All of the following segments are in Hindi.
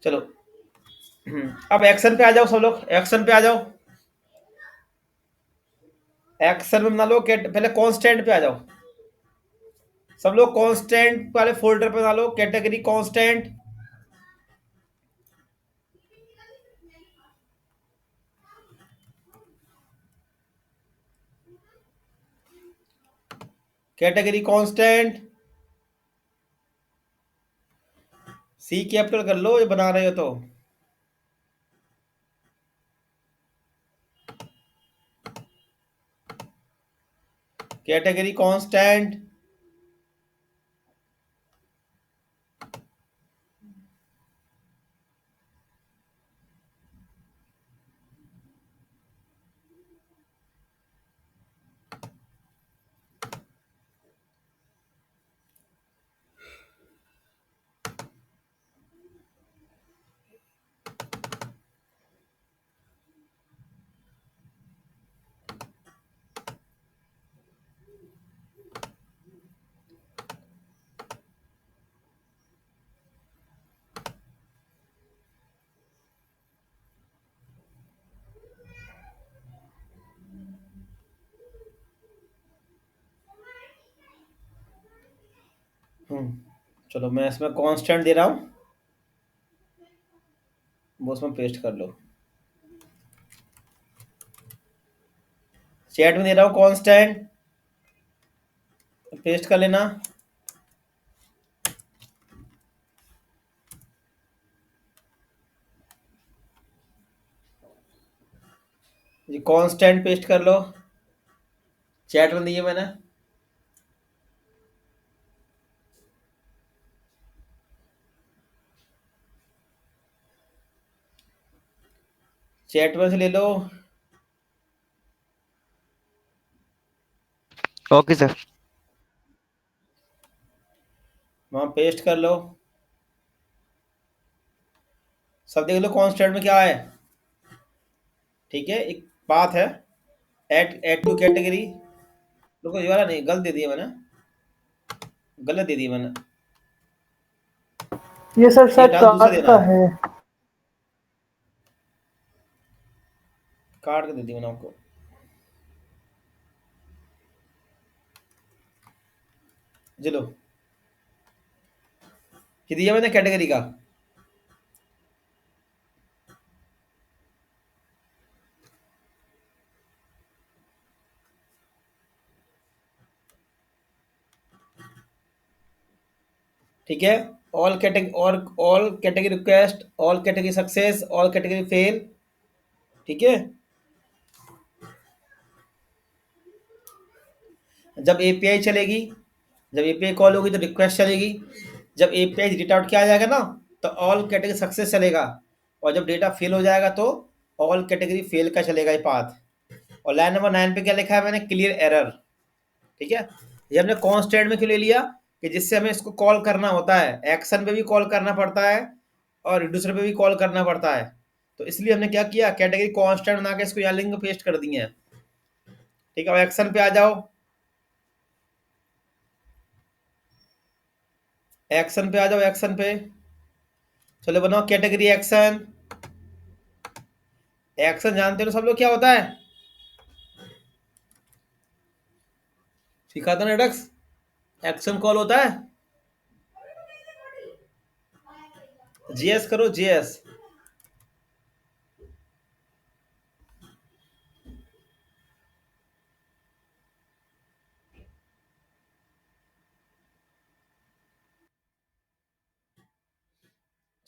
चलो। अब एक्शन पे आ जाओ, सब लोग एक्शन पे आ जाओ। एक्शन में बना लो पहले कांस्टेंट पे आ जाओ। सब लोग कांस्टेंट वाले फोल्डर पे बना लो, कैटेगरी कांस्टेंट। कैटेगरी कांस्टेंट सी कैपिटल कर लो, ये बना रहे हो तो। Category constant. चलो मैं इसमें कांस्टेंट दे रहा हूं, वो उसमें पेस्ट कर लो। चैट में दे रहा हूं कांस्टेंट, पेस्ट कर लेना। ये कांस्टेंट पेस्ट कर लो, चैट में दिए मैंने। चैट में से ले लो। Okay sir. वहां पेस्ट कर लो। सब देख लो कांस्टेंट में क्या है। ठीक है, एक बात है, ऐड टू कैटेगरी। रुको, ये वाला नहीं, गलत दे दिया मैंने, गलत दे दिया मैंने। ये सर ये शायद डाल, दूसरा कार्ड देना का है, है। काट के दे दिया मैंने आपको। चलो, ये दिया मैंने कैटेगरी का। ठीक है, all category request, all category success, all category fail. ठीक है, जब एपीआई चलेगी, जब एपीआई कॉल होगी तो रिक्वेस्ट चलेगी। जब एपीआई डेटा आउट किया जाएगा ना, तो ऑल कैटेगरी सक्सेस चलेगा। और जब डेटा फेल हो जाएगा तो ऑल कैटेगरी फेल का चलेगा ये पाथ। और लाइन नंबर 9 पे क्या लिखा है मैंने, क्लियर एरर। ठीक है, ये हमने कांस्टेंट में क्यों ले लिया, कि जिससे हमें इसको कॉल करना होता है, एक्शन पे भी कॉल करना पड़ता है और रिड्यूसर पे भी कॉल करना पड़ता है। तो इसलिए हमने क्या किया, कैटेगरी कांस्टेंट बना के इसको यहाँ लिंक में पेस्ट कर दिए हैं। ठीक है, अब एक्शन पे आ जाओ। एक्शन पे आ जाओ, एक्शन पे। चलो बनाओ कैटेगरी एक्शन। एक्शन जानते हो सब लोग क्या होता है, सीखा था ना डक्स। एक्शन कॉल होता है, जीएस करो, जीएस।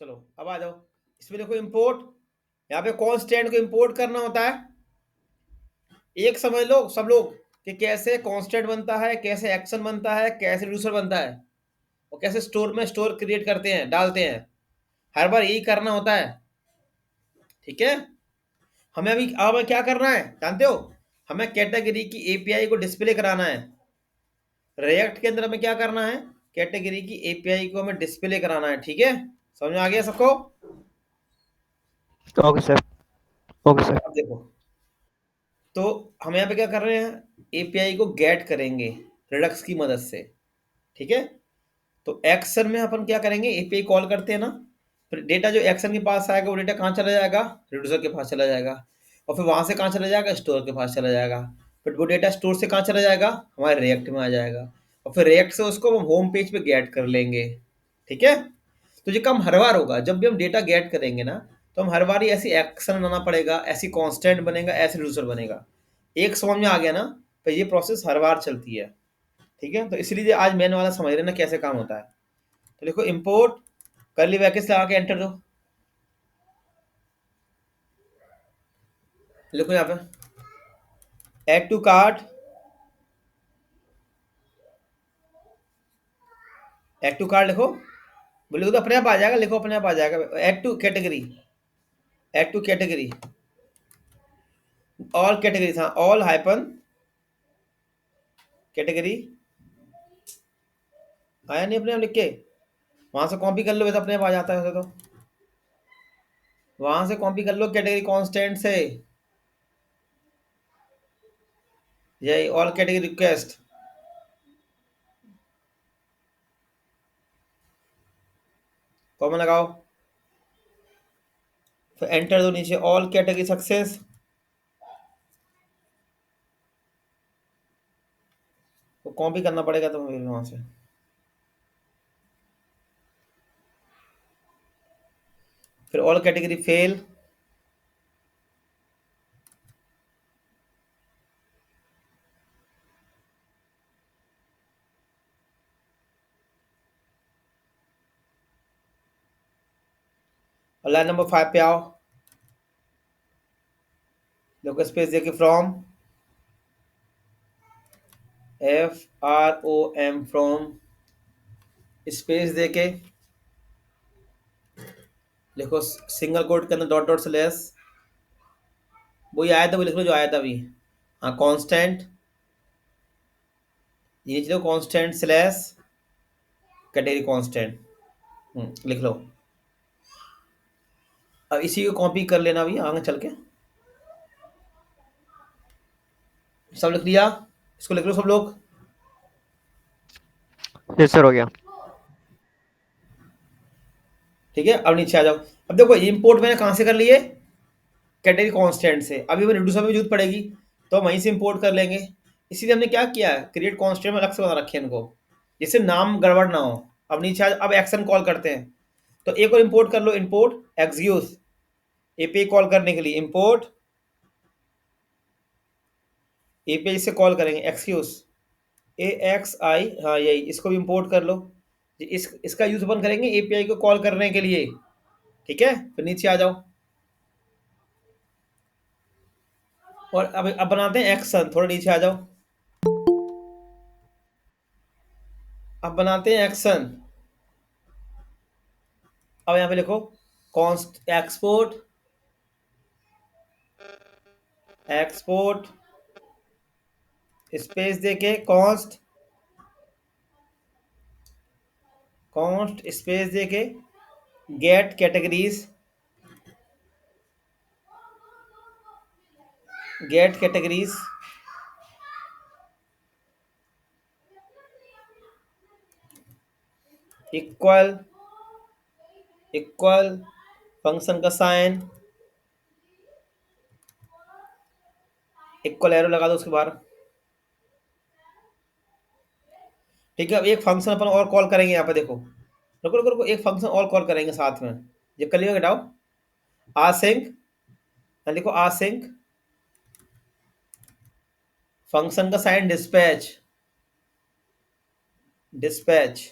चलो अब आ जाओ, इसमें देखो इंपोर्ट, यहाँ पे कांस्टेंट को इंपोर्ट करना होता है। एक समझ लो सब लोग कि कैसे कांस्टेंट बनता है, कैसे एक्शन बनता है, कैसे रिड्यूसर बनता है, और कैसे स्टोर में स्टोर क्रिएट करते हैं, डालते हैं। हर बार यही करना होता है। ठीक है, हमें अभी अब क्या करना है जानते हो, हमें कैटेगरी की एपीआई को डिस्प्ले कराना है। रिएक्ट के अंदर हमें क्या करना है, कैटेगरी की एपीआई को हमें डिस्प्ले कराना है। ठीक है, समझ में आ गया सबको। Okay sir. Okay sir. अब देखो, तो हम यहाँ पे क्या कर रहे हैं, एपीआई को गेट करेंगे रिडक्स की मदद से। ठीक है, तो एक्शन में अपन क्या करेंगे, एपीआई कॉल करते हैं ना, फिर डेटा जो एक्शन के पास आएगा वो डेटा कहाँ चला जाएगा, रिड्यूसर के पास चला जाएगा, और फिर वहां से कहाँ चला जाएगा, स्टोर के पास चला जाएगा। फिर वो डेटा स्टोर से कहाँ चला जाएगा, हमारे रिएक्ट में आ जाएगा, और फिर रिएक्ट से उसको हम होम पेज पे गेट कर लेंगे। ठीक है, तो ये काम हर बार होगा जब भी हम डेटा गेट करेंगे ना, तो हम हर बार ही ऐसी एक्शन बनाना पड़ेगा, ऐसी कांस्टेंट बनेगा, ऐसे रिड्यूसर बनेगा। एक समझ में आ गया ना, तो ये प्रोसेस हर बार चलती है। ठीक है, तो इसलिए आज मैन वाला समझ रहे ना कैसे काम होता है। तो देखो इंपोर्ट करली ब्रैकेट्स लगा के एंटर दो, लिखो यहाँ पे add to cart, add to cart लिखो, बोले तो अपने आप आ जाएगा, लिखो अपने आप आ जाएगा। Add to category, add to category, all category था, ऑल हाइपन कैटेगरी, आया नहीं अपने आप लिख के, वहां से कॉपी कर लो, वैसे अपने आप आ जाता है वैसे तो, वहां से कॉपी कर लो कैटेगरी कांस्टेंट से, यही ऑल कैटेगरी रिक्वेस्ट, कॉमन लगाओ, फिर एंटर दो नीचे, ऑल कैटेगरी सक्सेस, तो कॉपी करना पड़ेगा तुम्हें वहां से, फिर ऑल कैटेगरी फेल, और लाइन नंबर 5 पे आओ, देखो स्पेस देके फ्रॉम, FROM फ्रॉम, स्पेस देके लिखो, सिंगल कोट के अंदर डॉट डॉट स्लैश, वही आया था वो लिख लो जो आया था अभी, हाँ कांस्टेंट, ये नीचे कांस्टेंट स्लैश कैटेगरी कांस्टेंट, लिख लो। अब इसी को कॉपी कर लेना अभी आगे चल के, सब लिख लिया, इसको लिख लो सब लोग। यस सर, हो गया। ठीक है, अब नीचे आ जाओ। अब देखो ये इंपोर्ट मैंने कहाँ से कर लिए, कैटेगरी कांस्टेंट से, अभी हमें रिड्यूसर में जरूरत पड़ेगी तो हम वहीं से इंपोर्ट कर लेंगे। इसीलिए हमने क्या किया है, क्रिएट कांस्टेंट में अलग से बना रखे हैं इनको, जिससे नाम गड़बड़ ना हो। अब नीचे अब एक्शन कॉल करते हैं, तो एक और इंपोर्ट कर लो, इंपोर्ट एक्सक्यूज, एपीआई कॉल करने के लिए इंपोर्ट एपीआई से कॉल करेंगे एक्सक्यूज, AXI, हाँ यही, इसको भी इंपोर्ट कर लो। इसका यूज अपन करेंगे एपीआई को कॉल करने के लिए। ठीक है, फिर नीचे आ जाओ, और अब बनाते हैं एक्शन, थोड़ा नीचे आ जाओ, अब बनाते हैं एक्शन। अब यहाँ पे लिखो कॉन्स्ट एक्सपोर्ट, एक्सपोर्ट स्पेस देके कॉन्स्ट, कॉन्स्ट स्पेस देके get categories, get categories, equal, equal function का साइन, इक्वल एरो लगा दो उसके बाहर। ठीक है, अब एक फंक्शन अपन और कॉल करेंगे यहाँ पे, देखो रुको रुको रुको, एक फंक्शन और कॉल करेंगे साथ में, ये कर लियो, घटाओ, आसिंक, लिखो आसिंक, फंक्शन का साइन डिस्पैच, डिस्पैच।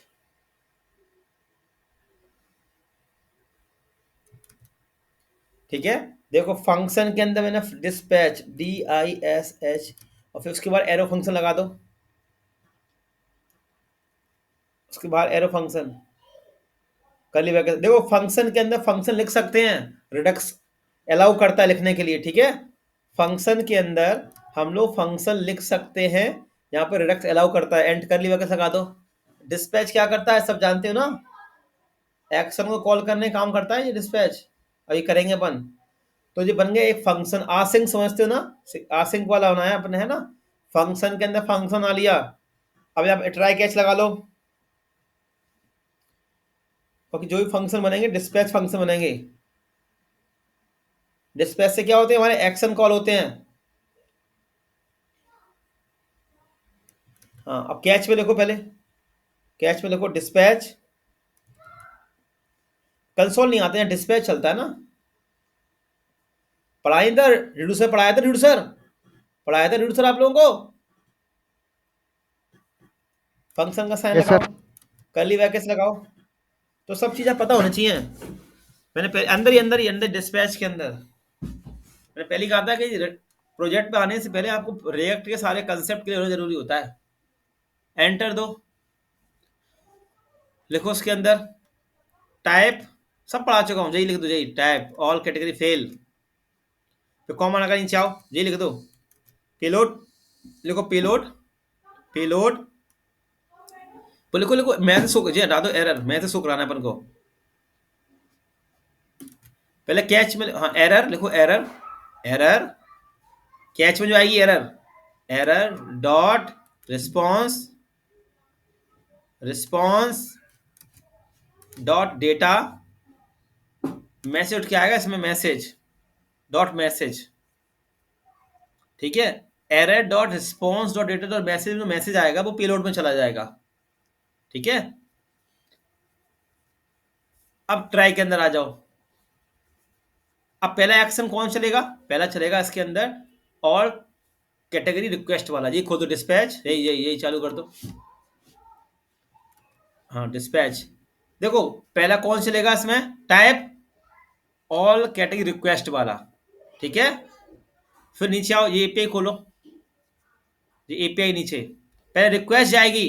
ठीक है, देखो फंक्शन के अंदर मैंने डिस्पैच, DISH, और फिर उसके बाद एरो फंक्शन लगा दो, उसके बाद एरो फंक्शन, कर्ली ब्रैकेट। देखो फंक्शन के अंदर फंक्शन लिख सकते हैं, रिडक्स अलाउ करता है लिखने के लिए। ठीक है, फंक्शन के अंदर हम लोग फंक्शन लिख सकते हैं, यहाँ पे रिडक्स अलाउ करता है, एंड कर्ली ब्रैकेट लगा दो। डिस्पैच क्या करता है सब जानते हो ना, एक्शन को कॉल करने का काम करता है ये डिस्पैच, अभी करेंगे अपन। तो ये बन गया एक फंक्शन, आसिंक समझते हो ना, आसिंक वाला बनाया अपने, है ना, फंक्शन के अंदर फंक्शन आ लिया। अब आप ट्राई कैच लगा लो, क्योंकि जो भी फंक्शन बनेंगे डिस्पैच फंक्शन बनेंगे। डिस्पैच से क्या होते हैं, हमारे एक्शन कॉल होते हैं। हाँ, अब कैच में लिखो, पहले कैच में लिखो डिस्पैच। कंसोल नहीं आते हैं, डिस्पैच चलता है ना। पढ़ाई था रिड्यूसर, पढ़ाया था रिड्यूसर, पढ़ाया था रिड्यूसर आप लोगों को। फंक्शन का साइन यस लगाओ, सर। कर्ली ब्रैकेट्स लगाओ, तो सब चीजें पता होनी चाहिए। मैंने अंदर डिस्पैच के अंदर मैंने पहले कहा था कि प्रोजेक्ट पे आने से पहले आपको रिएक्ट के सारे कंसेप्ट क्लियर होना जरूरी होता है। एंटर दो, लिखो उसके अंदर टाइप, सब पढ़ा चुका हूँ, यही लिख दो, यही टाइप ऑल कैटेगरी फेल, फिर कॉमा लगा नीचे आओ, यही लिख दो पेलोड, लिखो पेलोड, पेलोड, तो लिखो लिखो मैं से जी हटा दो, एरर मैं से शो कराना है अपन को। पहले कैच में हाँ एरर लिखो, एरर, एरर कैच में जो आएगी error, error dot response, response dot data, message उठ के आएगा इसमें, मैसेज डॉट मैसेज, ठीक है। Error dot response dot data dot message में मैसेज आएगा वो पेलोड में चला जाएगा, ठीक है। अब ट्राई के अंदर आ जाओ। अब पहला एक्शन कौन चलेगा, पहला चलेगा इसके अंदर और कैटेगरी रिक्वेस्ट वाला, ये खोल दो डिस्पैच, यही यही यही चालू कर दो। हाँ डिस्पैच, देखो पहला कौन चलेगा इसमें, टाइप ऑल कैटेगरी रिक्वेस्ट वाला, ठीक है। फिर नीचे आओ, ये एपीआई खोलो, ये एपीआई नीचे पहले रिक्वेस्ट जाएगी,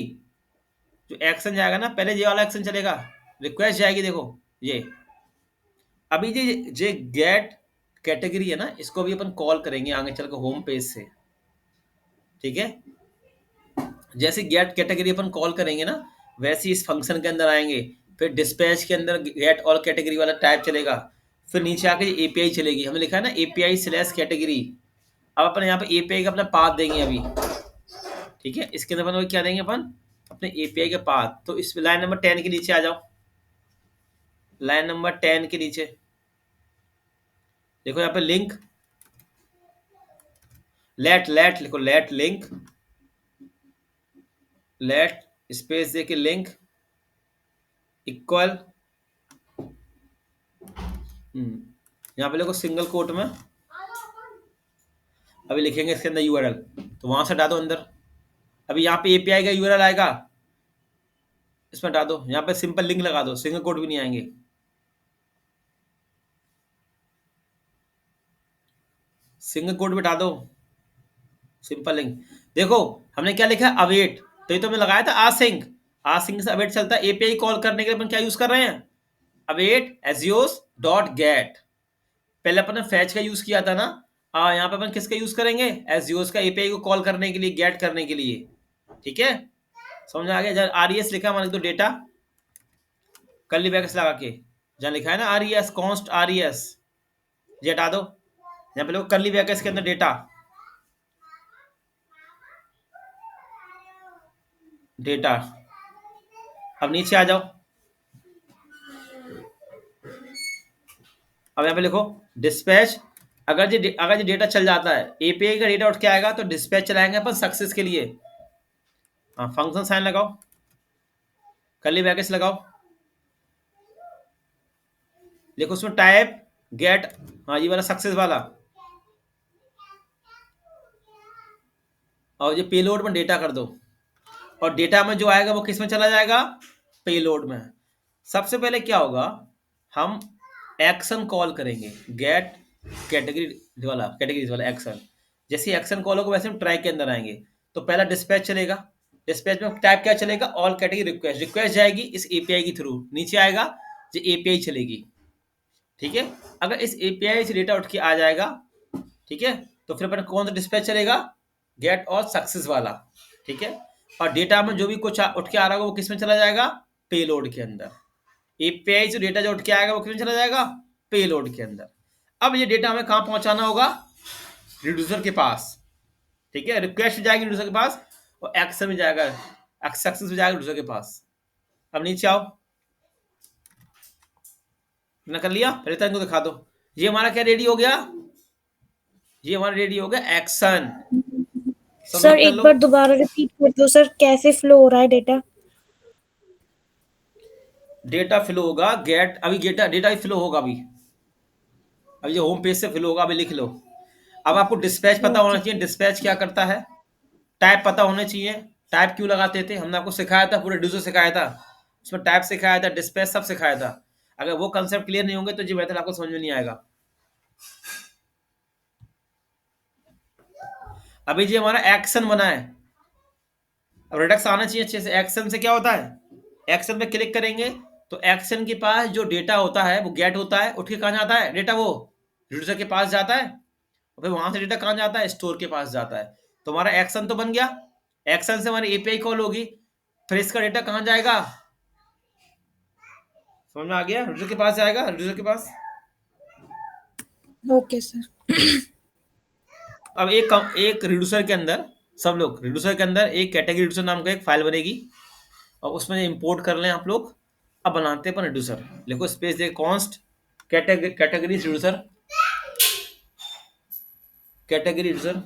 जो एक्शन जाएगा ना पहले ये वाला एक्शन चलेगा, रिक्वेस्ट जाएगी, देखो ये। अभी ये गेट कैटेगरी है ना, इसको भी अपन कॉल करेंगे आगे चल के होम पेज से, ठीक है। जैसे गेट कैटेगरी अपन कॉल करेंगे ना, वैसे इस फंक्शन के अंदर आएंगे। फिर डिस्पैच के अंदर गेट ऑल कैटेगरी वाला टाइप चलेगा, फिर नीचे आके एपीआई चलेगी, हमने लिखा है ना एपीआई स्लैश कैटेगरी। अब अपन यहाँ पे एपीआई का अपना पाथ देंगे अभी, ठीक है। इसके अंदर अपन क्या देंगे, अपन अपने एपीआई के पाथ। तो इस लाइन नंबर 10 के नीचे आ जाओ, लाइन नंबर 10 के नीचे देखो, यहाँ पे लिंक, लेट लेट लिखो, लेट लिंक, लेट स्पेस दे के लिंक इक्वल, यहाँ पे लिखो सिंगल कोट में, अभी लिखेंगे इसके अंदर यूआरएल, तो वहां से डाल दो अंदर। अभी यहाँ पे एपीआई का यूआरएल आएगा, इसमें डाल दो, यहाँ पे सिंपल लिंक लगा दो, सिंगल कोट भी नहीं आएंगे। सिंगल कोट भी डाल दो, सिंपल लिंक। देखो हमने क्या लिखा है, अवेट, तो ये तो हमने लगाया था आसिंक, आसिंक से अवेट चलता है। एपीआई कॉल करने के लिए अपन क्या यूज कर रहे हैं, अवेट एजियोस डॉट गेट। पहले अपन ने फैच का यूज किया था ना, यहाँ पे अपन किसका यूज करेंगे, एजियोस का, एपीआई को कॉल करने के लिए, गेट करने के लिए, ठीक है। समझ आ गया। आर ई एस लिखा मान लो डेटा, कर्ली ब्रैकेट्स लगा के, जहाँ लिखा है ना R E S, const R E S, ये हटा दो। यहाँ पे लोग कर्ली ब्रैकेट्स के अंदर डेटा, डेटा। अब नीचे आ जाओ, अब यहाँ पे लिखो डिस्पैच। अगर ये डेटा चल जाता है, एपीआई का डेटा उठ के आएगा तो डिस्पैच चलाएंगे अपन सक्सेस के लिए। हाँ फंक्शन साइन लगाओ, कर्ली ब्रैकेट्स लगाओ, देखो उसमें टाइप गेट, हाँ ये वाला सक्सेस वाला, और ये पेलोड में डेटा कर दो, और डेटा में जो आएगा वो किस में चला जाएगा, पेलोड में। सबसे पहले क्या होगा, हम एक्शन कॉल करेंगे, गेट कैटेगरी वाला एक्शन। जैसे एक्शन कॉल होगा वैसे हम ट्राई के अंदर आएंगे। तो पहला डिस्पैच चलेगा, डिस्पैच में टाइप क्या चलेगा, ऑल कैटेगरी रिक्वेस्ट, रिक्वेस्ट जाएगी इस एपीआई के थ्रू, नीचे आएगा जो एपीआई चलेगी, ठीक है। अगर इस एपीआई से डेटा उठ के आ जाएगा, ठीक है, तो फिर अपन कौन सा डिस्पैच चलेगा, गेट ऑल सक्सेस वाला, ठीक है। और डेटा में जो भी कुछ उठ के आ रहा होगा वो किस में चला जाएगा, पेलोड के अंदर। एपीआई से डेटा जो उठ के आएगा वो किस में चला जाएगा, पेलोड के अंदर। अब ये डेटा हमें कहाँ पहुंचाना होगा, रिड्यूसर के पास, ठीक है। रिक्वेस्ट जाएगी रिड्यूसर के पास, और एक्शन में जाएगा, सक्सेस में जाएगा रिड्यूसर के पास। अब नीचे आओ, ना कर लिया, पहले तो इनको दिखा दो। ये हमारा क्या रेडी हो गया, ये हमारा रेडी हो गया एक्शन। सर सबमिट कर एक लो। बार दोबारा रिपीट कर दो सर, कैसे फ्लो हो रहा है डेटा? डेटा फ्लो होगा गेट, अभी डेटा डेटा फ्लो होगा अभी जो होम पेज से फ्लो होगा, अभी लिख लो। अब आपको डिस्पैच पता होना ओके। चाहिए, डिस्पैच क्या करता है, टाइप पता होने चाहिए। टाइप क्यों लगाते थे, हमने आपको सिखाया था, पूरे डिस्प्ले सिखाया था, उसमें टाइप सिखाया था, डिस्पैच सब सिखाया था। अगर वो कंसेप्ट क्लियर नहीं होंगे तो जी मेथड आपको समझ में नहीं आएगा। अभी जी हमारा एक्शन बना है, अब रिडक्स आना चाहिए अच्छे से। एक्शन से क्या होता है, एक्शन पे क्लिक करेंगे तो एक्शन के पास जो डेटा होता है वो गेट होता है, उठ के कहाँ जाता है डेटा, वो रिड्यूसर के पास जाता है, और फिर वहां से डेटा कहाँ जाता है, स्टोर के पास जाता है। तो हमारा एक्शन तो बन गया, एक्शन से हमारी एपीआई कॉल होगी, फिर इसका डेटा कहाँ जाएगा, समझ में आ गया, रिड्यूसर के पास जाएगा, रिड्यूसर के पास। Okay sir. अब एक रिड्यूसर के अंदर, सब लोग रिड्यूसर के अंदर एक कैटेगरी रिड्यूसर नाम का एक फाइल बनेगी, और उसमें इंपोर्ट कर लें आप लोग। अब बनाते हैं अपन रिड्यूसर, लिखो स्पेस दे const category reducer, category reducer,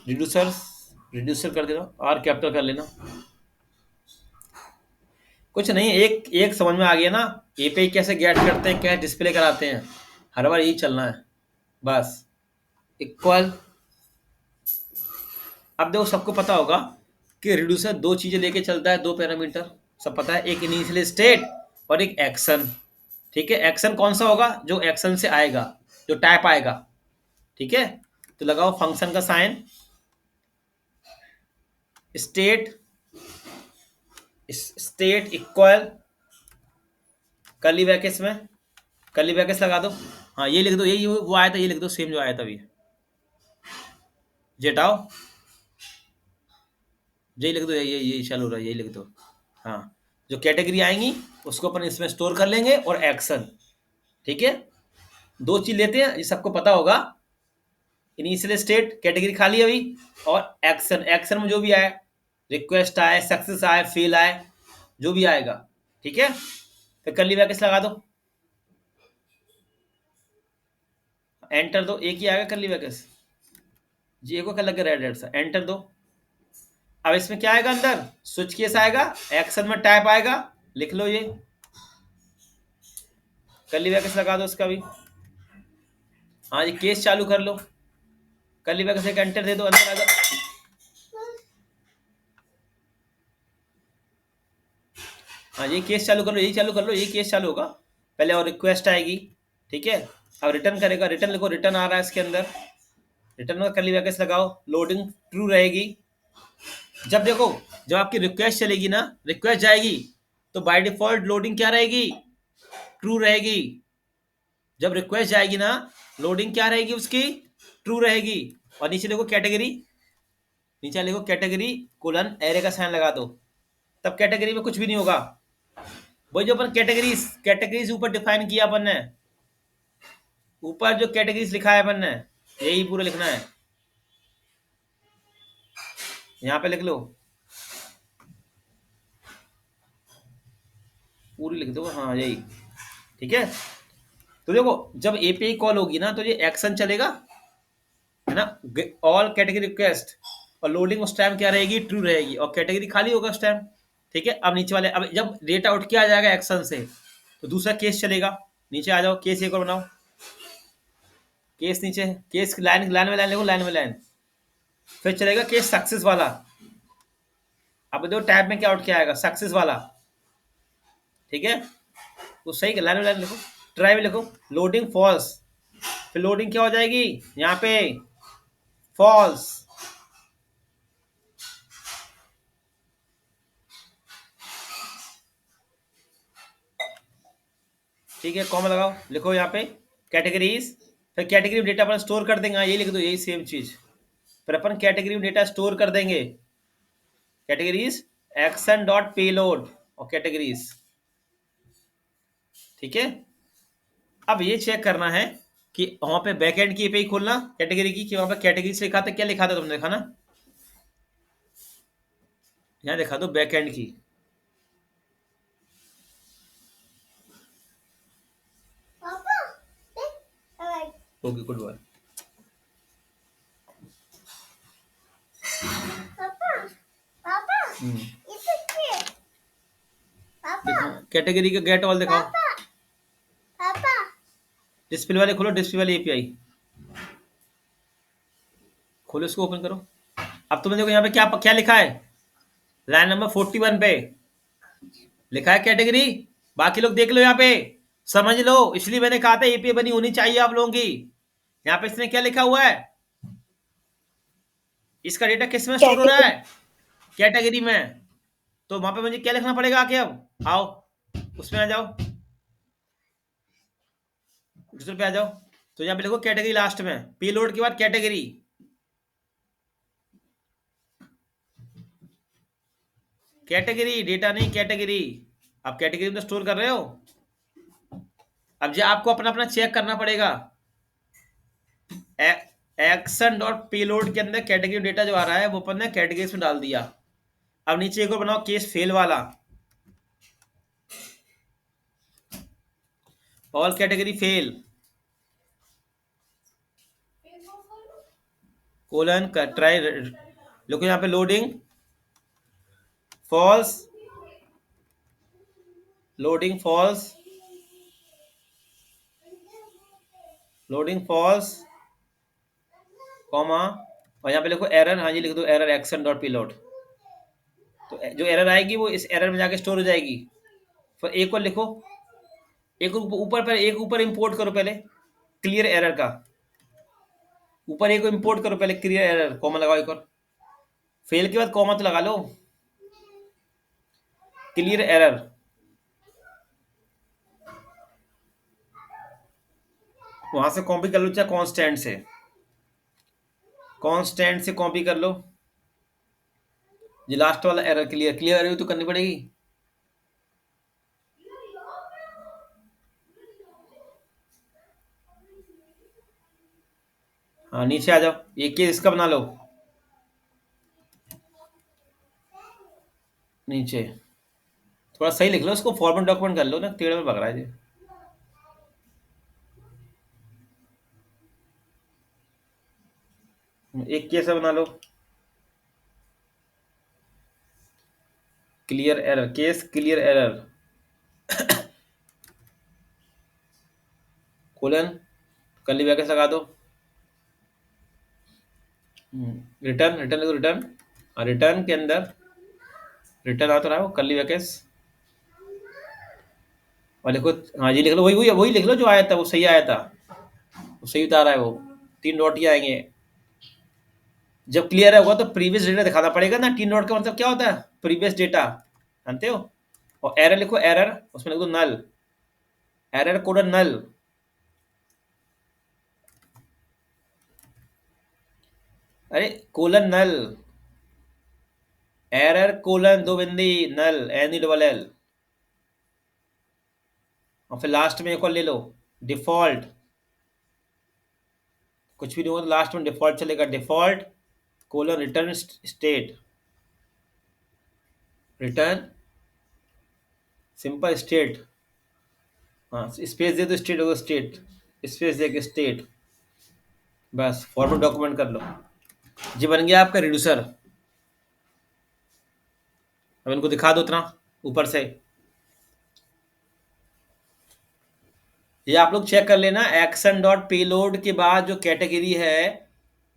reducer reducer कर देना, आर कैपिटल कर लेना। कुछ नहीं, एक एक समझ में आ गया ना, एपीआई कैसे गेट करते हैं, कैसे डिस्प्ले कराते हैं, हर बार यही चलना है बस। इक्वल, अब देखो सबको पता होगा कि रिड्यूसर दो चीजें लेके चलता है, दो पैरामीटर सब पता है, एक इनिशियल स्टेट और एक एक्शन। ठीक है, एक्शन कौन सा होगा, जो एक्शन से आएगा, जो टाइप आएगा। ठीक है, तो लगाओ फंक्शन का sign, state, state equal curly brackets में, कर्ली ब्रैकेट्स लगा दो। हाँ ये लिख दो, यही वो आया था, ये लिख दो सेम जो आया था अभी, जेटाओ, यही लिख दो, यही चल हो रहा है, यही लिख दो। हाँ, जो कैटेगरी आएंगी उसको अपन इसमें स्टोर कर लेंगे, और एक्शन। ठीक है, दो चीज लेते हैं, ये सबको पता होगा, इनिशियल स्टेट कैटेगरी खाली अभी, और एक्शन, एक्शन में जो भी आए, रिक्वेस्ट आए, सक्सेस आए, फेल आए, जो भी आएगा। ठीक है, फिर कर्ली ब्रैकेट्स लगा दो, एंटर दो, एक ही आएगा कर्ली ब्रैकेट्स, जी को क्या लग रहा है रेड सा, एंटर दो। अब इसमें क्या आएगा अंदर, स्विच केस आएगा, एक्शन में टाइप आएगा, लिख लो ये, कर्ली ब्रैकेट्स लगा दो इसका भी। हाँ ये केस चालू कर लो, कर्ली ब्रैकेट्स एक एंटर दे दो, अंदर आ जाओ। हाँ ये केस चालू कर लो, यही चालू कर लो, यही केस चालू होगा पहले, और रिक्वेस्ट आएगी। ठीक है, अब रिटर्न करेगा, रिटर्न लिखो, रिटर्न आ रहा है इसके अंदर, रिटर्न में कर्ली ब्रैकेट्स लगाओ, लोडिंग ट्रू रहेगी। जब देखो, जब आपकी रिक्वेस्ट चलेगी ना, रिक्वेस्ट जाएगी, तो बाय डिफॉल्ट लोडिंग क्या रहेगी, ट्रू रहेगी। जब रिक्वेस्ट जाएगी ना, लोडिंग क्या रहेगी उसकी, ट्रू रहेगी। और नीचे देखो कैटेगरी, नीचे लिखो कैटेगरी कोलन एरे का साइन लगा दो, तब कैटेगरी में कुछ भी नहीं होगा। वही जो अपन कैटेगरीज कैटेगरीज ऊपर डिफाइन किया अपन ने, ऊपर जो कैटेगरीज लिखा है अपन ने, यही पूरा लिखना है, यहाँ पे लिख लो, पूरी लिख दो, हाँ यही। ठीक है, तो देखो जब एपीआई कॉल होगी ना, तो ये एक्शन चलेगा, है ना, ऑल कैटेगरी रिक्वेस्ट, और लोडिंग उस टाइम क्या रहेगी, ट्रू रहेगी, और कैटेगरी खाली होगा उस टाइम। ठीक है, अब नीचे वाले, अब जब डेटा उठ के आ जाएगा एक्शन से, तो दूसरा केस चलेगा, नीचे आ जाओ, केस एक और बनाओ, केस नीचे, केस लाइन लाइन में लाइन लिखो, लाइन में लाइन, फिर चलेगा केस सक्सेस वाला। अब देखो टैब में क्या उठ के आएगा, सक्सेस वाला। ठीक है, तो सही लाइन में लाइन लिखो, ट्राई में लिखो, लोडिंग फॉल्स, फिर लोडिंग क्या हो जाएगी यहाँ पे, फॉल्स। ठीक है, कॉमा लगाओ, लिखो यहाँ पे कैटेगरीज, फिर कैटेगरी डेटा अपन स्टोर कर देंगे, ये लिख दो, यही सेम चीज, फिर अपन कैटेगरी डेटा स्टोर कर देंगे, कैटेगरीज एक्शन डॉट पेलोड और कैटेगरीज। ठीक है, अब ये चेक करना है कि वहां पे बैकएंड की एपीआई खोलना कैटेगरी की, कि वहां पे कैटेगरीज लिखा था, क्या लिखा था तुमने देखा ना, यहाँ लिखा दो बैकएंड की, ओके, गुड बॉय। कैटेगरी का गेट ऑल दिखाओ। डिस्प्ले वाले खोलो, डिस्प्ले वाली एपीआई खोलो, इसको ओपन करो। अब तुमने देखो यहाँ पे क्या क्या लिखा है, लाइन नंबर 41 पे लिखा है कैटेगरी। बाकी लोग देख लो, यहाँ पे समझ लो, इसलिए मैंने कहा था एपीआई बनी होनी चाहिए आप लोगों की। यहाँ पे इसने क्या लिखा हुआ है, इसका डेटा किस में स्टोर हो रहा है, कैटेगरी में। तो वहां पे मुझे क्या लिखना पड़ेगा आके, अब आओ उसमें आ जाओ, दूसरे पे आ जाओ। तो यहाँ पे लिखो कैटेगरी लास्ट में, पेलोड के बाद कैटेगरी। कैटेगरी डेटा नहीं, कैटेगरी। आप कैटेगरी में स्टोर कर रहे हो। अब जो आपको अपना अपना चेक करना पड़ेगा, एक्शन डॉट पेलोड के अंदर कैटेगरी डेटा जो आ रहा है वो अपन ने कैटेगरीज में डाल दिया। अब नीचे एक और बनाओ केस फेल वाला, all category fail colon try. देखो यहाँ पे loading false, loading false, loading false comma, और यहाँ पे लिखो एरर। हाँ जी, लिख दो एरर एक्शन डॉट पेलोड। तो जो एरर आएगी वो इस एरर में जाके स्टोर हो जाएगी। फिर एक और लिखो, एक ऊपर पर एक ऊपर इंपोर्ट करो पहले क्लियर एरर का, ऊपर एक इंपोर्ट करो पहले क्लियर एरर, कॉमा लगाओ एक और, फेल के बाद कॉमा तो लगा लो, क्लियर एरर। वहां से कॉपी कर लो, चाहे कांस्टेंट से, कांस्टेंट से कॉपी कर लो। ये लास्ट वाला एरर क्लियर, क्लियर एरर तो करनी पड़ेगी। हाँ नीचे आ जाओ, एक केस इसका बना लो नीचे, थोड़ा सही लिख लो इसको, फॉर्मेट डॉक्यूमेंट कर लो ना, टेढ़े में भग रहा है ये। एक केस बना लो, clear error, case clear error colon curly bracket लगा दो, रिटर्न, रिटर्न लिखो रिटर्न, और रिटर्न के अंदर रिटर्न आता रहा है वो कर्ली ब्रैकेट्स, और लिखो, हाँ जी लिख लो, वही वही वही लिख लो जो आया था, वो सही आया था, वो सही उतारा है वो, 3 डॉट ही आएंगे। जब क्लियर होगा तो प्रीवियस डेटा दिखाना पड़ेगा ना, 3 डॉट का मतलब क्या होता है, प्रीवियस डेटा, जानते हो। और एरर लिखो एरर, उसमें लिख दो नल, एरर कोडन नल, अरे कोलन नल, एरर कोलन 2 बिंदी नल, एन डबल एल, और फिर लास्ट में एक और ले लो डिफॉल्ट, कुछ भी नहीं होगा तो लास्ट में डिफॉल्ट चलेगा, default colon return state, return simple state, हाँ स्पेस दे दो, स्टेट होगा स्टेट, स्पेस दे के स्टेट, बस फॉर्मेट डॉक्यूमेंट कर लो। जी बन गया आपका रिड्यूसर। अब इनको दिखा दो उतना ऊपर से, ये आप लोग चेक कर लेना, एक्शन डॉट पेलोड के बाद जो कैटेगरी है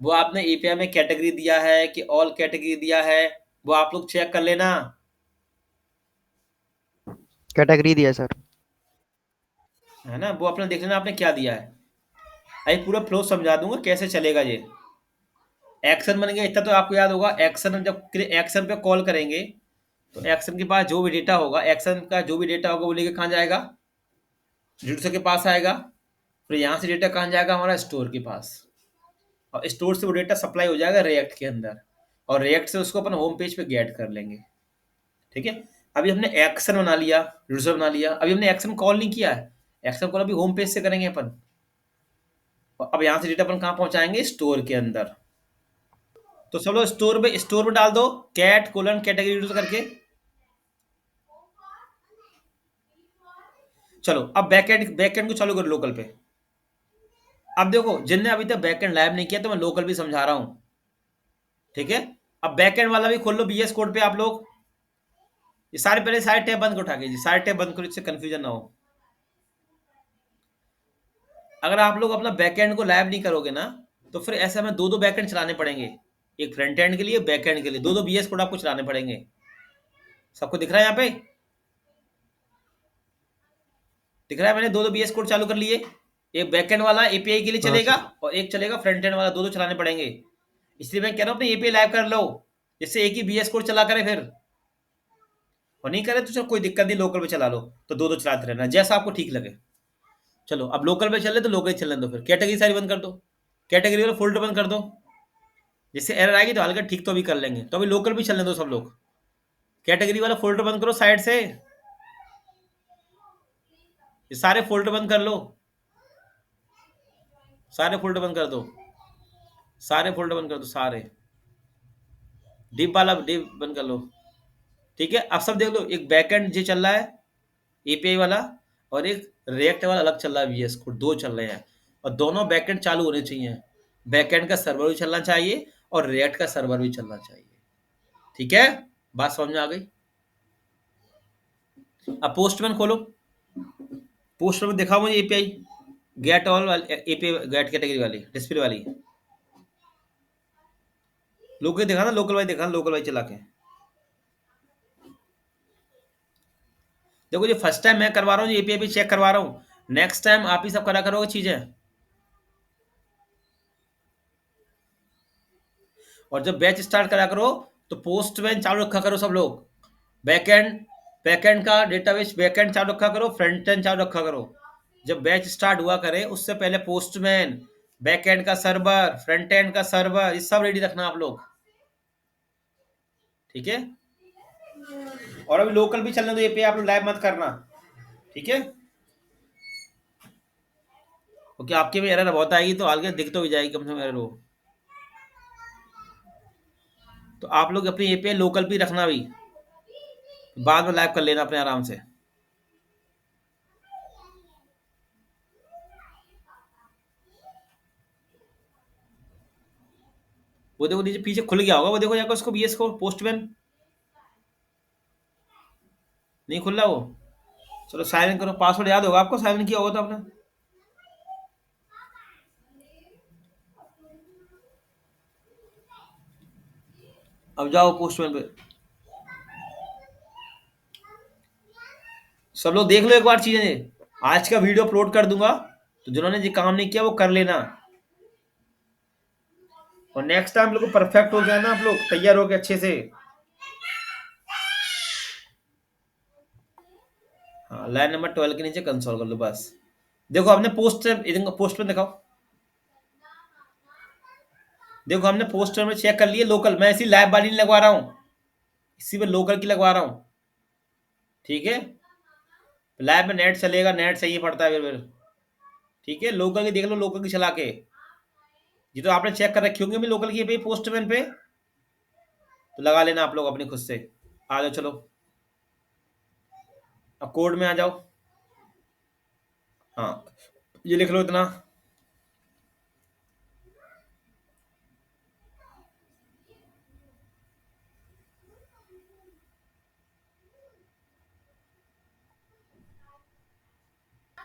वो आपने एपीआई में कैटेगरी दिया है कि ऑल कैटेगरी दिया है, वो आप लोग चेक कर लेना, कैटेगरी दिया सर। है ना, वो अपने देख लेना आपने क्या दिया है। अभी पूरा फ्लो समझा दूंगा कैसे चलेगा ये। एक्शन बन गया इतना तो आपको याद होगा, एक्शन जब एक्शन पे कॉल करेंगे तो एक्शन के पास जो भी डेटा होगा, एक्शन का जो भी डेटा होगा वो लेके कहाँ जाएगा, रिड्यूसर के पास आएगा, फिर यहाँ से डेटा कहाँ जाएगा, हमारा स्टोर के पास, और स्टोर से वो डेटा सप्लाई हो जाएगा रिएक्ट के अंदर, और रिएक्ट से उसको अपन होम पेज पे गेट कर लेंगे। ठीक है, अभी हमने एक्शन बना लिया, रिड्यूसर बना लिया, अभी हमने एक्शन कॉल नहीं किया है, एक्शन कॉल अभी होम पेज से करेंगे अपन, और अब यहाँ से डेटा अपन कहाँ पहुंचाएंगे, स्टोर के अंदर। तो सब लोग स्टोर में डाल दो कैट कोलन कैटेगरी रिड्यूसर करके। चलो अब बैकएंड को चालू करो लोकल पे, अब देखो, जिनने अभी तक बैकएंड लैब नहीं किया तो मैं लोकल भी समझा रहा हूँ, ठीक है। अब बैकएंड वाला भी खोल लो बीएस कोड पे आप लोग। ये सारे पहले सारे टैब बंद करो, उठा के जी सारे टैब बंद करो, इससे कंफ्यूजन ना हो। अगर आप लोग अपना बैकएंड को लैब नहीं करोगे ना, तो फिर ऐसे हमें दो बैकएंड चलाने पड़ेंगे, एक फ्रंट एंड के लिए, बैक एंड के लिए, दो बीएस कोड आपको चलाने पड़ेंगे। सबको दिख रहा है यहाँ पे? दिख रहा है? मैंने दो बीएस कोड चालू कर लिए, एक बैकएंड वाला एपीआई के लिए हाँ चलेगा सर। और एक चलेगा फ्रंट एंड वाला, दो चलाने पड़ेंगे। इसलिए मैं कह रहा हूँ अपने एपीआई लाइव कर लो, जिससे एक ही बीएस कोड चला करे फिर, और नहीं करे तो चलो कोई दिक्कत नहीं, लोकल पे चला लो, तो दो चलाते रहना जैसा आपको ठीक लगे। चलो अब लोकल पे चले तो लोकल चलने दो, फिर कैटेगरी सारी बंद कर दो, कैटेगरी वाला फोल्डर बंद कर दो। जिससे एरर आएगी तो हल्का ठीक तो भी कर लेंगे, तो अभी लोकल भी चलने दो सब लोग। कैटेगरी वाला फोल्डर बंद करो साइड से, ये सारे फोल्डर बंद कर लो, सारे फोल्डर बंद कर दो, सारे फोल्डर बंद कर दो, सारे डिप वाला डिप बंद कर लो, ठीक है। अब सब देख लो, एक बैकएंड जो चल रहा है एपीआई वाला, और एक रिएक्ट वाला अलग चल रहा है वीएस कोड, दो चल रहे हैं, और दोनों बैकएंड चालू होने चाहिए। बैकएंड का सर्वर भी चलना चाहिए और रिएक्ट का सर्वर भी चलना चाहिए, ठीक है। बात समझ में आ गई? अब पोस्टमैन खोलो, पोस्टमैन दिखाओ मुझे API, get all API, get category वाली, डिस्प्ले वाली, लोकल दिखा ना, लोकल वाई दिखा, लोकल वाई चला के देखो। ये फर्स्ट टाइम मैं करवा रहा हूँ, एपीआई भी चेक करवा रहा हूँ, नेक्स्ट टाइम आप ही सब करा करोगे चीजें। और जब बैच स्टार्ट करा करो तो पोस्टमैन चालू रखा करो सब लोग, बैकएंड, बैकएंड का डेटाबेस बैकएंड चालू रखा करो, फ्रंट एंड चालू रखा करो। जब बैच स्टार्ट हुआ करे उससे पहले पोस्टमैन, बैकएंड का सर्वर, फ्रंट एंड का सर्वर, ये सब रेडी रखना आप लोग, ठीक है। और अभी लोकल भी चलने दो, ये पे आप लोग लाइव मत करना, ठीक है। क्योंकि आपके भी एरर बहुत आएगी तो आगे दिख तो भी जाएगी कम से कम एरर हो। तो आप लोग अपनी एपीआई लोकल भी रखना, भी बाद में लाइव कर लेना अपने आराम से। वो देखो नीचे पीछे खुल गया होगा, वो देखो जाकर उसको बीएस को, पोस्टमैन नहीं खुल रहा वो। चलो साइन इन करो, पासवर्ड याद होगा आपको, साइन इन किया होगा तो आपने। अब जाओ पोस्टमैन पे, सब लोग देख लो एक बार चीजें, आज का वीडियो अपलोड कर दूंगा, तो जिन्होंने ये काम नहीं किया वो कर लेना, और नेक्स्ट टाइम लोग परफेक्ट हो गया ना, आप लोग तैयार हो गए अच्छे से। हाँ, लाइन नंबर 12 के नीचे कंसोल कर लो बस। देखो हमने पोस्टर दिखाओ, देखो हमने पोस्टर में चेक कर लिए लोकल, मैं इसी लाइव वाली नहीं लगवा रहा हूँ, इसी में लोकल की लगवा रहा हूँ, ठीक है। लाइव में नेट चलेगा, नेट सही पड़ता है फिर, ठीक है। लोकल की देख लो, लोकल की चला के, ये तो आपने चेक कर रखी होंगी लोकल की पे पोस्टमैन पे, तो लगा लेना आप लोग अपनी खुद से। आ जाओ चलो, अब कोड में आ जाओ। हाँ, ये लिख लो इतना,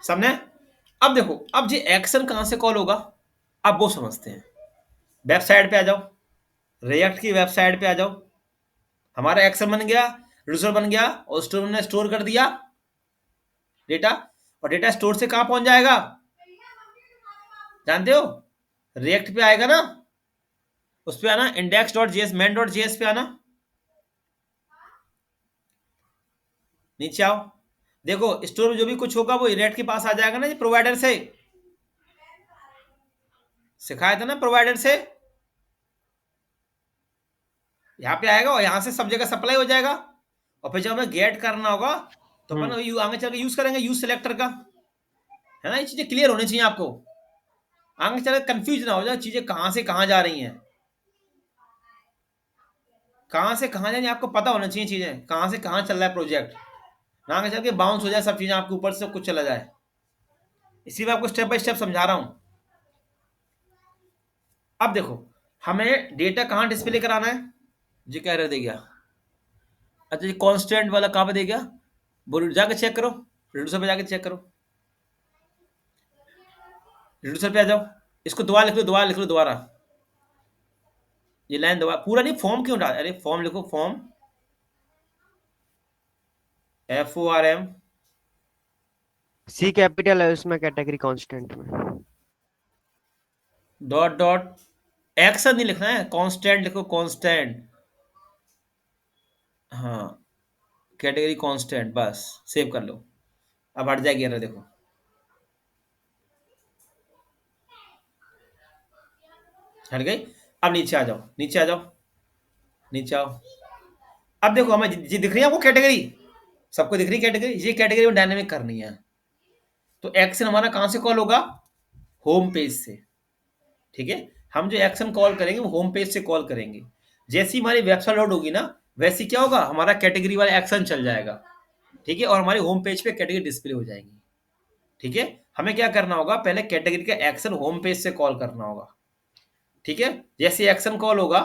सबने। अब देखो, अब ये एक्शन कहां से कॉल होगा, अब वो समझते हैं। वेबसाइट पे आ जाओ, रिएक्ट की वेबसाइट पे आ जाओ, हमारा एक्शन बन गया, रिजल्ट बन गया, और स्टोर ने स्टोर कर दिया डेटा, और डेटा स्टोर से कहां पहुंच जाएगा जानते हो? रिएक्ट पे आएगा ना, उस पे आना, index.js main.js पे आना, नीचे आओ, देखो स्टोर में जो भी कुछ होगा वो रिएक्ट के पास आ जाएगा ना, ये प्रोवाइडर से सिखाया था ना, प्रोवाइडर से यहाँ पे आएगा, और यहाँ से सब जगह सप्लाई हो जाएगा, और फिर जब हमें गेट करना होगा तो अपन आगे चल के यूज करेंगे, यूज सिलेक्टर का, है ना। ये चीजें क्लियर होनी चाहिए आपको, आगे चल के कंफ्यूज ना हो जाए चीजें कहां से कहां जा रही हैं, कहां से कहां जाएंगे आपको पता होना चाहिए, चीजें कहां से कहां चल रहा है प्रोजेक्ट, ना आगे चल के बाउंस हो जाए सब चीजें आपके ऊपर से कुछ चला जाए। इसी में आपको स्टेप बाय स्टेप समझा रहा हूं, अब देखो हमें डेटा कहाँ डिस्प्ले कराना है, जी कह रहे दे गया। अच्छा जी कांस्टेंट वाला कहाँ पे दे गया, बोलो जाके चेक करो, रिड्यूसर पे जाके चेक करो, रिड्यूसर पे आ जाओ, इसको दोबारा लिख लो, दोबारा लिख लो, दोबारा ये लाइन दोबारा, पूरा नहीं, फॉर्म क्यों डाल, अरे फॉर्म लिखो, फॉर्म FORM सी कैपिटल है उसमें कैटेगरी कांस्टेंट में। डॉट डॉट एक्शन नहीं लिखना है, कांस्टेंट लिखो, कांस्टेंट, हाँ कैटेगरी कांस्टेंट, बस सेव कर लो। अब हट जाएगी एरर, देखो हट गई। अब नीचे आ जाओ, नीचे आ जाओ, नीचे आओ। अब देखो हमें जी दिख रही है वो कैटेगरी, सबको दिख रही है कैटेगरी, ये कैटेगरी में डायनेमिक करनी है। तो एक्शन हमारा कहां से कॉल होगा, होम पेज से, ठीक है। हम जो एक्शन कॉल करेंगे वो होम पेज से कॉल करेंगे। जैसी हमारी वेबसाइट लोड होगी ना, वैसी क्या होगा, हमारा कैटेगरी वाला एक्शन चल जाएगा, ठीक है, और हमारी होम पेज पे कैटेगरी डिस्प्ले हो जाएगी, ठीक है। हमें क्या करना होगा, पहले कैटेगरी का एक्शन होम पेज से कॉल करना होगा, ठीक है। जैसे एक्शन कॉल होगा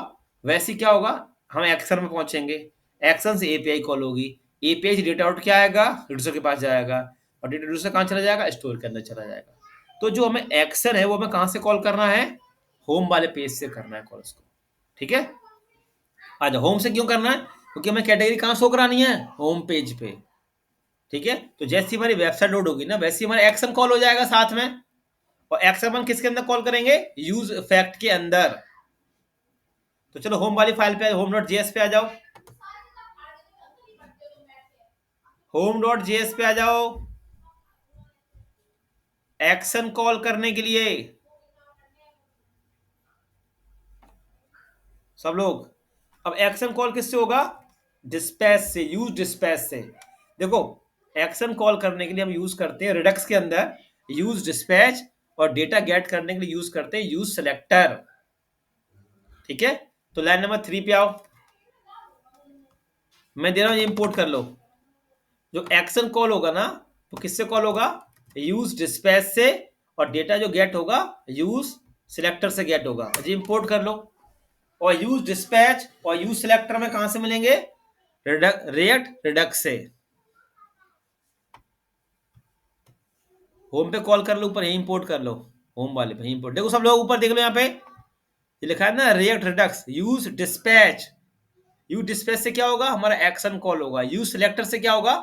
वैसे क्या होगा, हम एक्शन में पहुंचेंगे, एक्शन से एपीआई कॉल होगी, एपीआई से डेटा आउट क्या आएगा, रिड्यूसर के पास जाएगा, और डेटा रिड्यूसर कहाँ चला जाएगा, स्टोर के अंदर चला जाएगा। तो जो हमें एक्शन है वो हमें कहाँ से कॉल करना है, होम वाले पेज से करना है कॉल उसको, ठीक है। अच्छा होम से क्यों करना है, क्योंकि हमें कैटेगरी कहाँ शो करानी है, होम पेज पे, ठीक है। तो जैसी हमारी वेबसाइट लोड होगी ना, वैसे हमारा एक्शन कॉल हो जाएगा साथ में, और एक्शन हम किसके अंदर कॉल करेंगे, यूज इफेक्ट के अंदर। तो चलो होम वाली फाइल पे, होम डॉट जेएस पे आ जाओ, होम डॉट जेएस पे आ जाओ, एक्शन कॉल करने के लिए सब लोग। अब एक्शन कॉल किससे होगा, डिस्पैच से, यूज डिस्पैच से। देखो एक्शन कॉल करने के लिए हम यूज करते हैं रिडक्स के अंदर यूज डिस्पैच, और डेटा गेट करने के लिए यूज करते हैं यूज सेलेक्टर, ठीक है। तो लाइन नंबर 3 पे आओ, मैं दे रहा हूं, इंपोर्ट कर लो। जो एक्शन कॉल होगा ना, तो किससे कॉल होगा, यूज डिस्पैच से, और डेटा जो गेट होगा यूज सिलेक्टर से गेट होगा, जी इंपोर्ट कर लो। और यूज डिस्पैच और यूज सिलेक्टर में कहां से मिलेंगे, रिएक्ट रिडक्स से। होम पे कॉल कर लो, ऊपर यही इंपोर्ट कर लो, होम वाले पे इंपोर्ट, देखो सब लोग ऊपर देख लो, यहाँ पे ये लिखा है ना, react Redux use dispatch. Use dispatch से क्या होगा, हमारा एक्शन कॉल होगा। यूज सिलेक्टर से क्या होगा,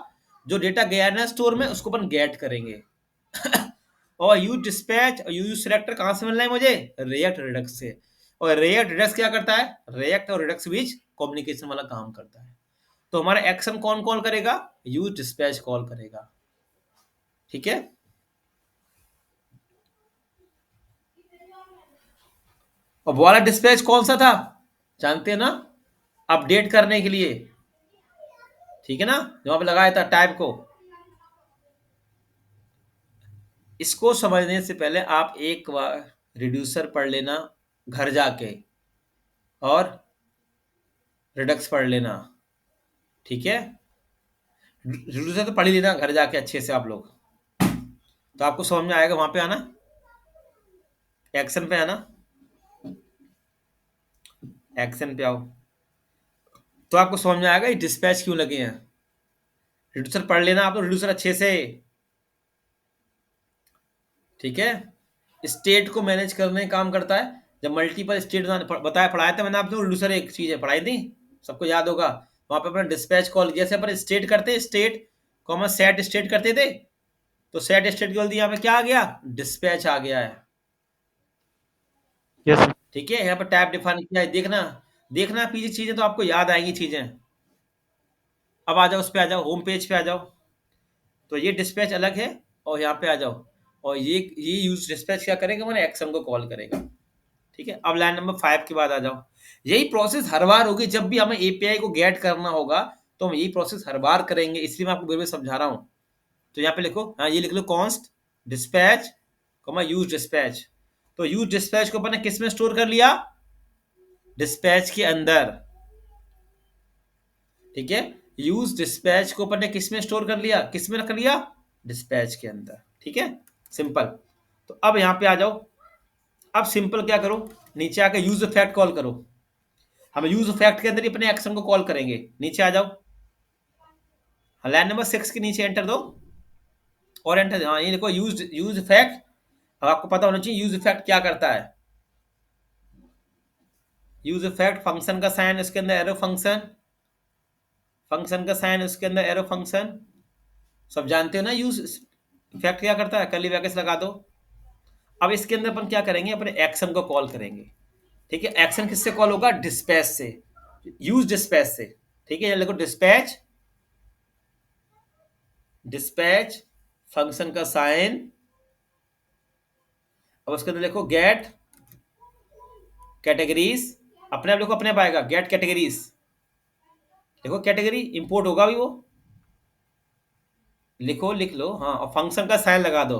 जो डेटा गया है ना स्टोर में, उसको अपन गेट करेंगे। और यूज डिस्पैच और यूज सिलेक्टर कहां से मिलना है मुझे, रिएक्ट रिडक्स से। और रिएक्ट रिडक्स क्या करता है, रिएक्ट और रिडक्स बीच कम्युनिकेशन वाला काम करता है। तो हमारा एक्शन कौन कॉल करेगा, यूज डिस्पैच कॉल करेगा, ठीक है। और वाला डिस्पैच कौन सा था, जानते हैं ना, अपडेट करने के लिए, ठीक है ना, जो आप लगाया था टाइप को। इसको समझने से पहले आप एक बार रिड्यूसर पढ़ लेना घर जाके, और रिडक्स पढ़ लेना, ठीक है। रिड्यूसर तो पढ़ ही लेना घर जाके अच्छे से आप लोग, तो आपको समझ में आएगा। वहां पे आना, एक्शन पे आना, एक्शन पे आओ, तो आपको समझ में आएगा ये डिस्पैच क्यों लगे हैं। रिड्यूसर पढ़ लेना आप लोग, रिड्यूसर अच्छे से, ठीक है। स्टेट को मैनेज करने का काम करता है। जब मल्टीपल स्टेट बताया, पढ़ाया था मैंने आपको, रिड्यूसर एक चीज है, पढ़ाई थी, सबको याद होगा। वहां पे अपना डिस्पैच कॉल, जैसे अपन स्टेट करते, स्टेट कॉमा सेट स्टेट करते थे, तो सेट स्टेट की जल्दी यहाँ पे क्या आ गया, डिस्पैच आ गया है, यस सर। ठीक है। यहाँ पर टाइप डिफाइन किया है, देखना देखना पीछे चीजें, तो आपको याद आएंगी चीजें। अब आ जाओ, उस पे आ जाओ, होम पेज पे आ जाओ। तो ये डिस्पैच अलग है, और यहाँ पे आ जाओ, और ये यूज डिस्पैच क्या करेगा, मैंने एक्शन को कॉल करेगा, ठीक है। अब लाइन नंबर 5 के बाद आ जाओ। यही प्रोसेस हर बार होगी, जब भी हमें एपीआई को गेट करना होगा तो हम यही प्रोसेस हर बार करेंगे, इसलिए मैं आपको बार बार समझा रहा हूं। तो यहाँ पे लिखो, हाँ ये लिख लो, const dispatch comma use dispatch. तो यूज डिस्पैच को अपन ने किस में स्टोर कर लिया, डिस्पैच के अंदर, ठीक है। यूज डिस्पैच को अपन ने किस में स्टोर कर लिया, किस में रख लिया, डिस्पैच के अंदर, ठीक है, सिंपल। तो अब यहाँ पे आ जाओ, अब सिंपल क्या करो, नीचे आके यूज फैक्ट कॉल करो। हम यूज फैक्ट के अंदर ही अपने एक्शन को कॉल करेंगे। नीचे आ जाओ, लाइन नंबर 6 के नीचे एंटर दो और एंटर, हाँ ये देखो यूज फैक्ट। अब आपको पता होना चाहिए यूज फैक्ट क्या करता है। यूज फैक्ट फंक्शन का साइन, इसके अंदर एरो फंक्शन, फंक्शन का साइन, उसके अंदर एरो फंक्शन, सब जानते हो ना। यूज फैक्ट क्या करता है, कर्ली ब्रैकेट्स लगा दो। अब इसके अंदर अपन क्या करेंगे, अपने एक्शन को कॉल करेंगे। ठीक है, एक्शन किससे कॉल होगा, डिस्पैच से, यूज डिस्पैच से। ठीक है, देखो डिस्पैच, डिस्पैच फंक्शन का साइन, अब उसके अंदर देखो गेट कैटेगरीज, अपने आप देखो, अपने आप आएगा गेट कैटेगरीज। देखो कैटेगरी इंपोर्ट होगा भी वो, लिखो, लिख लो, हाँ, और फंक्शन का साइन लगा दो।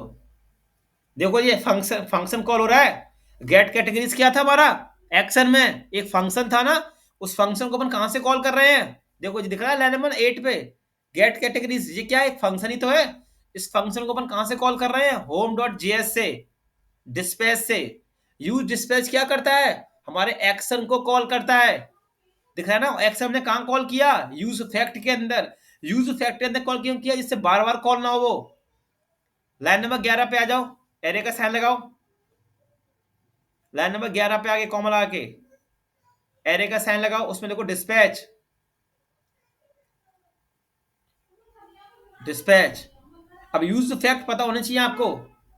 देखो ये फंक्शन, फंक्शन कॉल हो रहा है। गेट कैटेगरीज क्या था हमारा, एक्शन में एक फंक्शन था ना, उस फंक्शन को अपन कहां से कॉल कर रहे हैं, देखो ये दिख रहा है लाइन नंबर 8 पे, गेट कैटेगरीज, ये क्या है, एक फंक्शन ही तो है। इस फंक्शन को अपन कहां से कॉल कर रहे हैं, होम डॉट जेएस से, डिस्पैच से। यूज डिस्पैच क्या करता है, हमारे एक्शन को कॉल करता है। दिख रहा है ना, एक्शन हमने कहां कॉल किया, यूज फैक्ट के अंदर। यूज फैक्ट के अंदर कॉल क्यों किया, जिससे बार बार कॉल ना हो वो। लाइन नंबर 11 पे आ जाओ, एरे का साइन लगाओ। लाइन नंबर 11 पे आगे कॉमा लगा के एरे का साइन लगाओ, उसमें देखो डिस्पैच, डिस्पैच। अब यूज फैक्ट पता होना चाहिए आपको,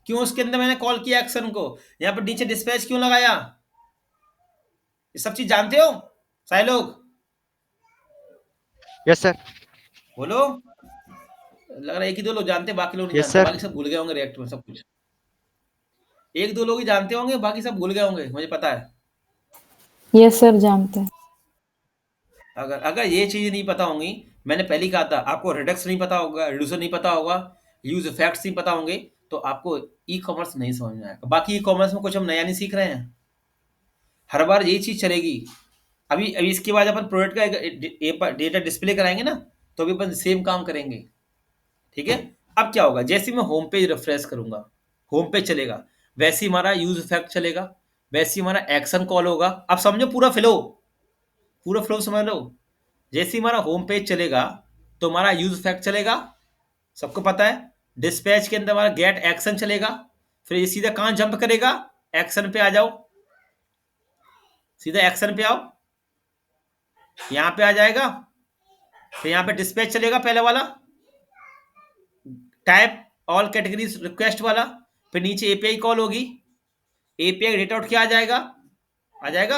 क्यों उसके अंदर मैंने कॉल किया एक्शन को, यहां पर नीचे डिस्पैच क्यों लगाया, ये सब चीज जानते हो सारे लोग, यस सर। बोलो। लग रहा है एक ही दो लोग जानते, बाकी लोग नहीं यस जानते, सर। बाकी सब भूल गए होंगे रिएक्ट में सब कुछ। एक दो लोग ही जानते होंगे, बाकी सब भूल गए होंगे, मुझे पता है। यस सर, जानते हैं। अगर अगर ये चीज नहीं पता होंगी, मैंने पहले ही कहा था आपको, रिडक्स नहीं पता होगा, रिड्यूसर नहीं पता होगा, यूज फैक्ट्स नहीं पता होंगे, तो आपको ई कॉमर्स नहीं समझ में आएगा। बाकी ई कॉमर्स में कुछ हम नया नहीं सीख रहे हैं, हर बार यही चीज चलेगी। अभी अभी इसके बाद अपन प्रोडक्ट का डेटा डिस्प्ले कराएंगे ना, तो अभी अपन सेम काम करेंगे। ठीक है, अब क्या होगा, जैसे मैं होम पेज रिफ्रेश करूंगा, होम पेज चलेगा, वैसे ही हमारा यूज फैक्ट चलेगा, वैसे ही हमारा एक्शन कॉल होगा। अब समझो पूरा फ्लो, पूरा फ्लो समझ लो। जैसे ही हमारा होम पेज चलेगा तो हमारा यूज फैक्ट चलेगा, सबको पता है। डिस्पैच के अंदर हमारा गेट एक्शन चलेगा, फिर ये सीधा कहां जंप करेगा, एक्शन पे आ जाओ, सीधा एक्शन पे आओ, यहां पे आ जाएगा, फिर यहां पे डिस्पैच चलेगा पहले वाला, टाइप ऑल कैटेगरीज रिक्वेस्ट वाला, फिर नीचे एपीआई कॉल होगी, एपीआई डेटा आउट क्या आ जाएगा, आ जाएगा,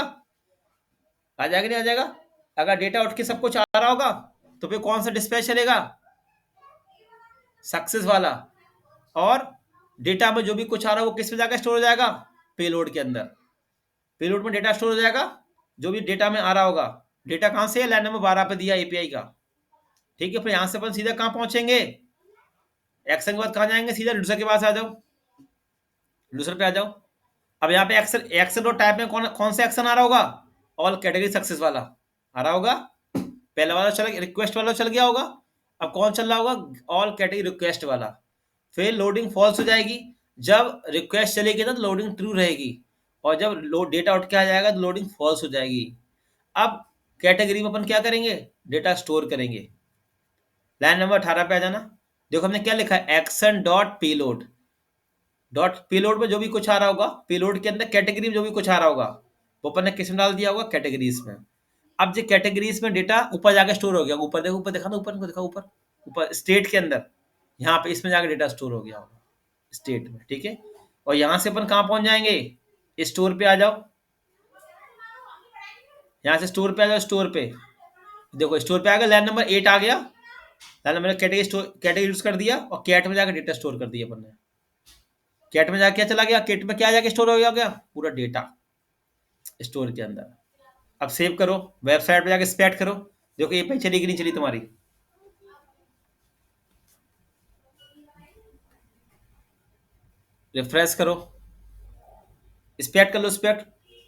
आ जाएगा नहीं आ जाएगा। अगर डेटा आउट के सब कुछ आ रहा होगा तो फिर कौन सा डिस्पैच चलेगा, सक्सेस वाला। और डेटा में जो भी कुछ आ रहा है वो किस में जाकर स्टोर हो जाएगा, पेलोड के अंदर। पेलोड में डेटा स्टोर हो जाएगा, जो भी डेटा में आ रहा होगा। डेटा कहां से है, लाइन नंबर 12 पे दिया एपीआई का। ठीक है, फिर यहां से अपन सीधा कहां पहुंचेंगे, एक्शन के बाद कहां जाएंगे, सीधा रिड्यूसर के पास आ जाओ, रिड्यूसर पे आ जाओ। अब यहाँ पे एक्शन, एक्शन और टाइप में कौन कौन सा एक्शन आ रहा होगा, ऑल कैटेगरी सक्सेस वाला आ रहा होगा। पहला वाला चला, रिक्वेस्ट वाला चल गया होगा, अब कौन चल रहा होगा, ऑल कैटेगरी रिक्वेस्ट वाला। फिर लोडिंग फॉल्स हो जाएगी, जब रिक्वेस्ट चलेगी ना तो लोडिंग ट्रू रहेगी, और जब लोड डेटा उठ के आ जाएगा तो लोडिंग फॉल्स हो जाएगी। अब कैटेगरी में अपन क्या करेंगे, डेटा स्टोर करेंगे। लाइन नंबर 18 पे आ जाना, देखो हमने क्या लिखा है, action dot payload, dot payload में जो भी कुछ आ रहा होगा, पेलोड के अंदर कैटेगरी में जो भी कुछ आ रहा होगा वो अपन ने किस में डाल दिया होगा, कैटेगरीज में। अब जो कैटेगरीज में डेटा ऊपर जाकर स्टोर हो गया, ऊपर देखो, ऊपर दिखा दो, ऊपर को दिखा, ऊपर ऊपर स्टेट के अंदर, यहाँ पे इसमें जाकर डेटा स्टोर हो गया होगा स्टेट में। ठीक है, और यहाँ से अपन कहाँ पहुंच जाएंगे, स्टोर पे आ जाओ, यहाँ से स्टोर पे आ जाओ, स्टोर पे देखो, स्टोर पे आ गया, लाइन नंबर 8 आ गया, line number category store, category use कर दिया, और कैट में जाकर डेटा स्टोर कर दिया अपन ने। कैट में जाकर क्या चला गया, कैट में क्या जाके स्टोर हो गया, पूरा डेटा स्टोर के अंदर। अब सेव करो, वेबसाइट पे जाके स्पेट करो, देखो ये पे चली कि नहीं चली तुम्हारी, रिफ्रेश करो, स्पेट कर लो, स्पेट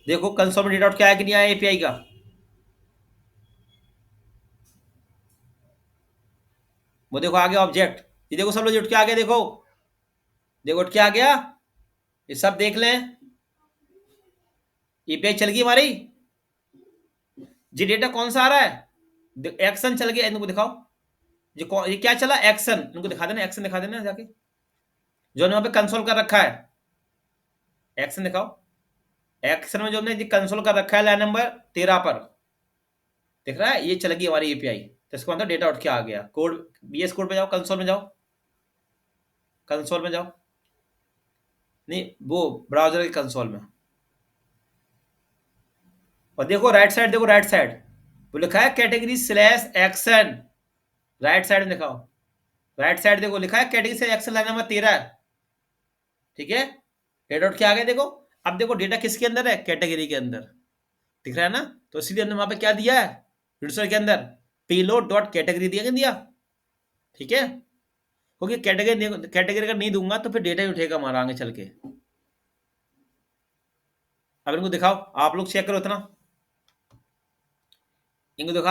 देखो कंसोल में डेटा आउट क्या आया कि नहीं आया एपीआई का। वो देखो आ गया ऑब्जेक्ट, ये देखो सब लोग उठ के आ गया, देखो देखो उठ के आ गया, ये सब देख लें, एपीआई चल गई हमारी। जी डेटा कौन सा आ रहा है, एक्शन चल गया, इनको दिखाओ ये क्या चला, एक्शन, इनको दिखा देना, एक्शन दिखा देना जाके, जो हमने वहां पे कंसोल कर रखा है, एक्शन दिखाओ। एक्शन में जो हमने कंसोल कर रखा है लाइन नंबर 13 पर, दिख रहा है, ये चल गई हमारी एपीआई। तो इसको मतलब डेटा उठ के आ गया। कोड, बीएस कोड पे जाओ, कंसोल में जाओ, कंसोल में जाओ, नहीं वो ब्राउजर के कंसोल में, और देखो राइट साइड, देखो राइट साइड वो लिखा है category slash action, right side में दिखाओ, राइट साइड देखो लिखा है category slash action line number 13, ठीक है, डेटा उठ के आ गया। देखो अब देखो डेटा किसके अंदर है, कैटेगरी के अंदर, दिख रहा है ना। तो इसलिए हमने वहां पे क्या दिया है रिड्यूसर के अंदर, पेलोड डॉट कैटेगरी दिया, क्या दिया, ठीक है, क्योंकि कैटेगरी का नहीं दूंगा तो फिर डेटा ही उठेगा हमारा आगे चल के। अब इनको दिखाओ, आप लोग चेक करो इतना, इनको दिखा